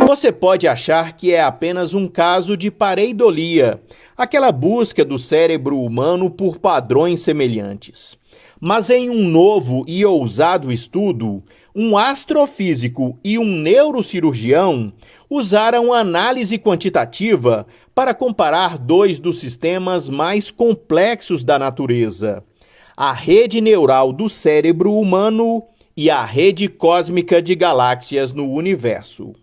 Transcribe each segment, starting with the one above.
Você pode achar que é apenas um caso de pareidolia, aquela busca do cérebro humano por padrões semelhantes. Mas em um novo e ousado estudo, um astrofísico e um neurocirurgião usaram análise quantitativa para comparar dois dos sistemas mais complexos da natureza: a rede neural do cérebro humano e a rede cósmica de galáxias no universo.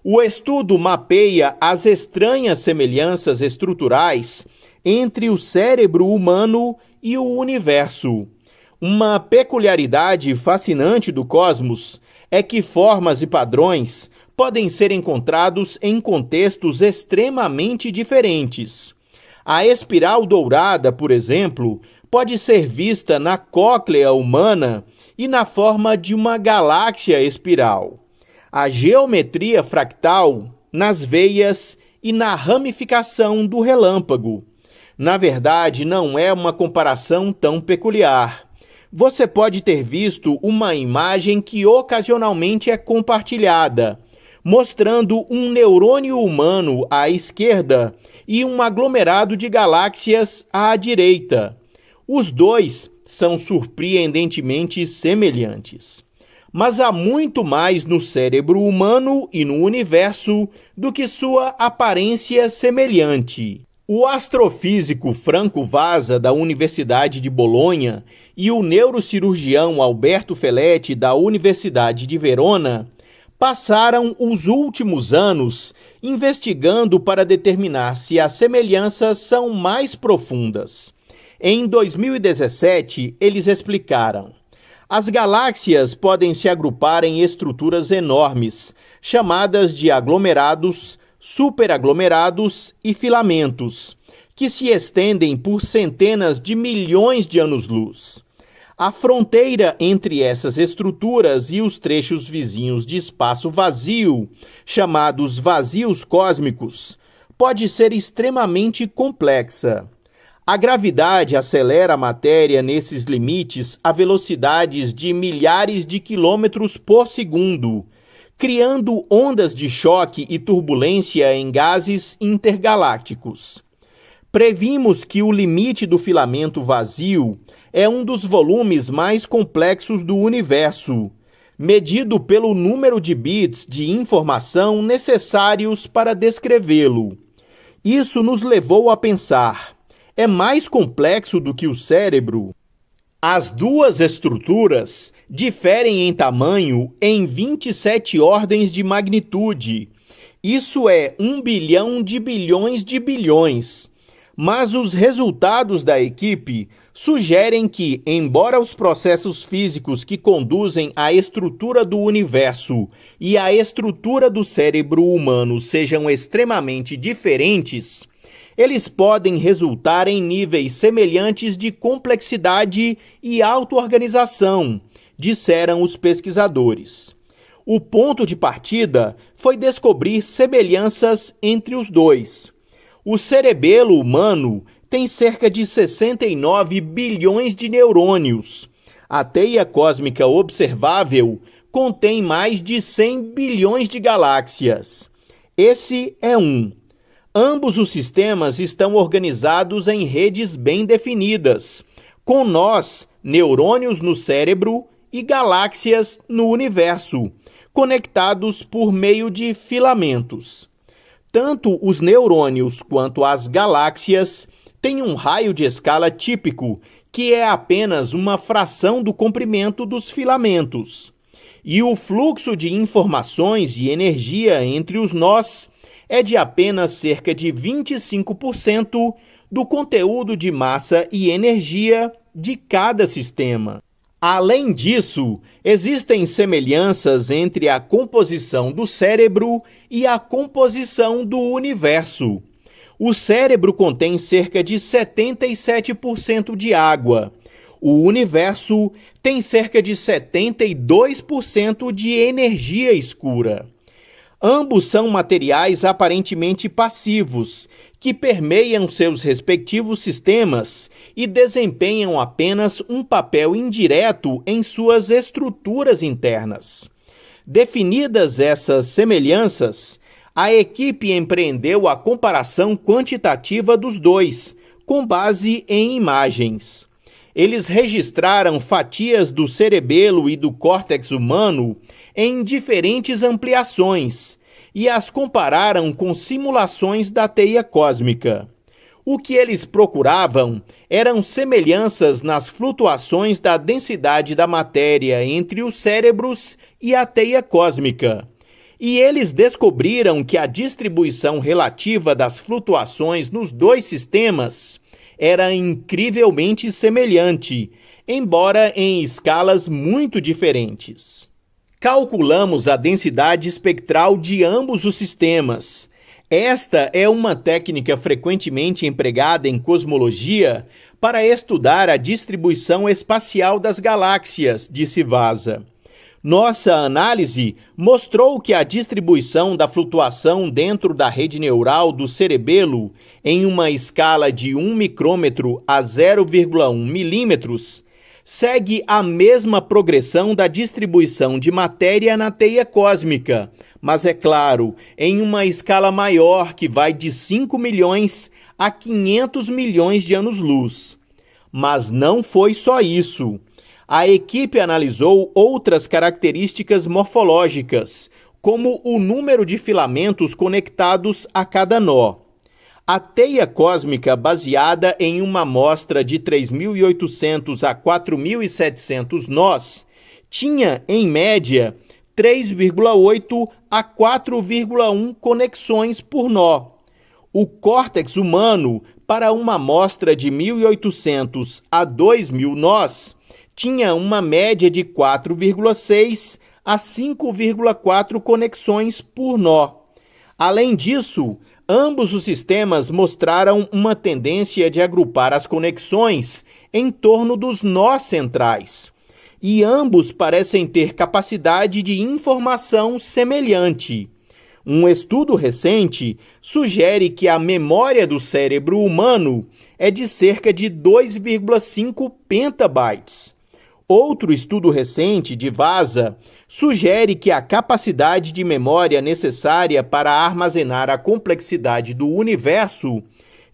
O estudo mapeia as estranhas semelhanças estruturais entre o cérebro humano e o universo. Uma peculiaridade fascinante do cosmos é que formas e padrões podem ser encontrados em contextos extremamente diferentes. A espiral dourada, por exemplo, pode ser vista na cóclea humana e na forma de uma galáxia espiral. A geometria fractal nas veias e na ramificação do relâmpago. Na verdade, não é uma comparação tão peculiar. Você pode ter visto uma imagem que ocasionalmente é compartilhada, mostrando um neurônio humano à esquerda e um aglomerado de galáxias à direita. Os dois são surpreendentemente semelhantes. Mas há muito mais no cérebro humano e no universo do que sua aparência semelhante. O astrofísico Franco Vasa, da Universidade de Bolonha, e o neurocirurgião Alberto Feletti, da Universidade de Verona, passaram os últimos anos investigando para determinar se as semelhanças são mais profundas. Em 2017, eles explicaram: as galáxias podem se agrupar em estruturas enormes, chamadas de aglomerados, superaglomerados e filamentos, que se estendem por centenas de milhões de anos-luz. A fronteira entre essas estruturas e os trechos vizinhos de espaço vazio, chamados vazios cósmicos, pode ser extremamente complexa. A gravidade acelera a matéria nesses limites a velocidades de milhares de quilômetros por segundo, criando ondas de choque e turbulência em gases intergalácticos. Previmos que o limite do filamento vazio é um dos volumes mais complexos do universo, medido pelo número de bits de informação necessários para descrevê-lo. Isso nos levou a pensar: é mais complexo do que o cérebro? As duas estruturas diferem em tamanho em 27 ordens de magnitude. Isso é 1 bilhão de bilhões de bilhões. Mas os resultados da equipe sugerem que, embora os processos físicos que conduzem à estrutura do universo e à estrutura do cérebro humano sejam extremamente diferentes, eles podem resultar em níveis semelhantes de complexidade e auto-organização, disseram os pesquisadores. O ponto de partida foi descobrir semelhanças entre os dois. O cerebelo humano tem cerca de 69 bilhões de neurônios. A teia cósmica observável contém mais de 100 bilhões de galáxias. Esse é um. Ambos os sistemas estão organizados em redes bem definidas, com nós, neurônios no cérebro, e galáxias no universo, conectados por meio de filamentos. Tanto os neurônios quanto as galáxias têm um raio de escala típico, que é apenas uma fração do comprimento dos filamentos. E o fluxo de informações e energia entre os nós é de apenas cerca de 25% do conteúdo de massa e energia de cada sistema. Além disso, existem semelhanças entre a composição do cérebro e a composição do universo. O cérebro contém cerca de 77% de água. O universo tem cerca de 72% de energia escura. Ambos são materiais aparentemente passivos, que permeiam seus respectivos sistemas e desempenham apenas um papel indireto em suas estruturas internas. Definidas essas semelhanças, a equipe empreendeu a comparação quantitativa dos dois, com base em imagens. Eles registraram fatias do cerebelo e do córtex humano em diferentes ampliações e as compararam com simulações da teia cósmica. O que eles procuravam eram semelhanças nas flutuações da densidade da matéria entre os cérebros e a teia cósmica. E eles descobriram que a distribuição relativa das flutuações nos dois sistemas era incrivelmente semelhante, embora em escalas muito diferentes. Calculamos a densidade espectral de ambos os sistemas. Esta é uma técnica frequentemente empregada em cosmologia para estudar a distribuição espacial das galáxias, disse Vaza. Nossa análise mostrou que a distribuição da flutuação dentro da rede neural do cerebelo em uma escala de 1 micrômetro a 0,1 milímetros segue a mesma progressão da distribuição de matéria na teia cósmica, mas é claro, em uma escala maior que vai de 5 milhões a 500 milhões de anos-luz. Mas não foi só isso. A equipe analisou outras características morfológicas, como o número de filamentos conectados a cada nó. A teia cósmica, baseada em uma amostra de 3.800 a 4.700 nós, tinha, em média, 3,8 a 4,1 conexões por nó. O córtex humano, para uma amostra de 1.800 a 2.000 nós, tinha uma média de 4,6 a 5,4 conexões por nó. Além disso, ambos os sistemas mostraram uma tendência de agrupar as conexões em torno dos nós centrais, e ambos parecem ter capacidade de informação semelhante. Um estudo recente sugere que a memória do cérebro humano é de cerca de 2,5 petabytes. Outro estudo recente de Vaza sugere que a capacidade de memória necessária para armazenar a complexidade do universo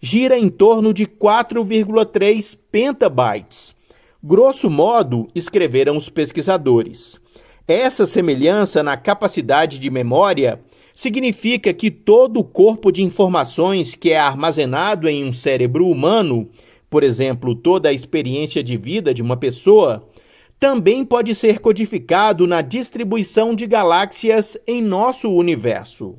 gira em torno de 4,3 petabytes. Grosso modo, escreveram os pesquisadores, essa semelhança na capacidade de memória significa que todo o corpo de informações que é armazenado em um cérebro humano, por exemplo, toda a experiência de vida de uma pessoa, também pode ser codificado na distribuição de galáxias em nosso universo.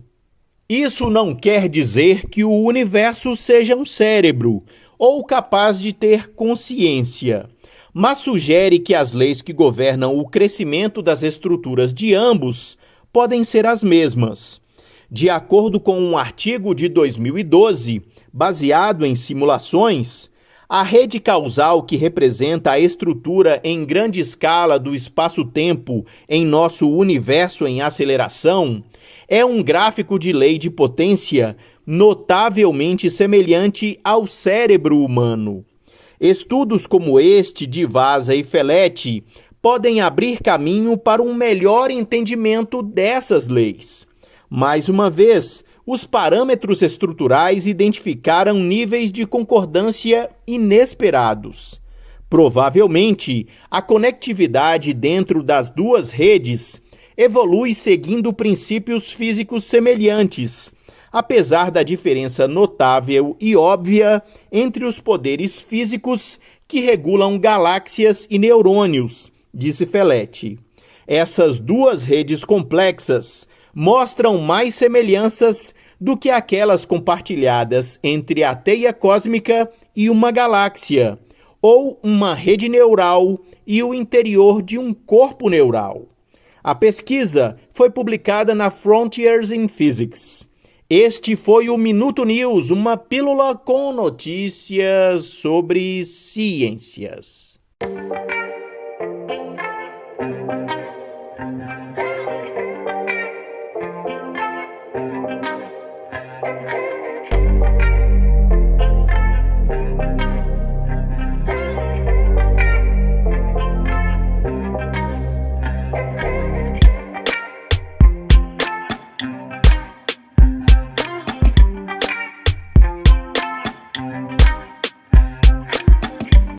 Isso não quer dizer que o universo seja um cérebro ou capaz de ter consciência, mas sugere que as leis que governam o crescimento das estruturas de ambos podem ser as mesmas. De acordo com um artigo de 2012, baseado em simulações, a rede causal que representa a estrutura em grande escala do espaço-tempo em nosso universo em aceleração é um gráfico de lei de potência notavelmente semelhante ao cérebro humano. Estudos como este de Vaza e Feletti podem abrir caminho para um melhor entendimento dessas leis. Mais uma vez, os parâmetros estruturais identificaram níveis de concordância inesperados. Provavelmente, a conectividade dentro das duas redes evolui seguindo princípios físicos semelhantes, apesar da diferença notável e óbvia entre os poderes físicos que regulam galáxias e neurônios, disse Feletti. Essas duas redes complexas mostram mais semelhanças do que aquelas compartilhadas entre a teia cósmica e uma galáxia, ou uma rede neural e o interior de um corpo neural. A pesquisa foi publicada na Frontiers in Physics. Este foi o Minuto News, uma pílula com notícias sobre ciências.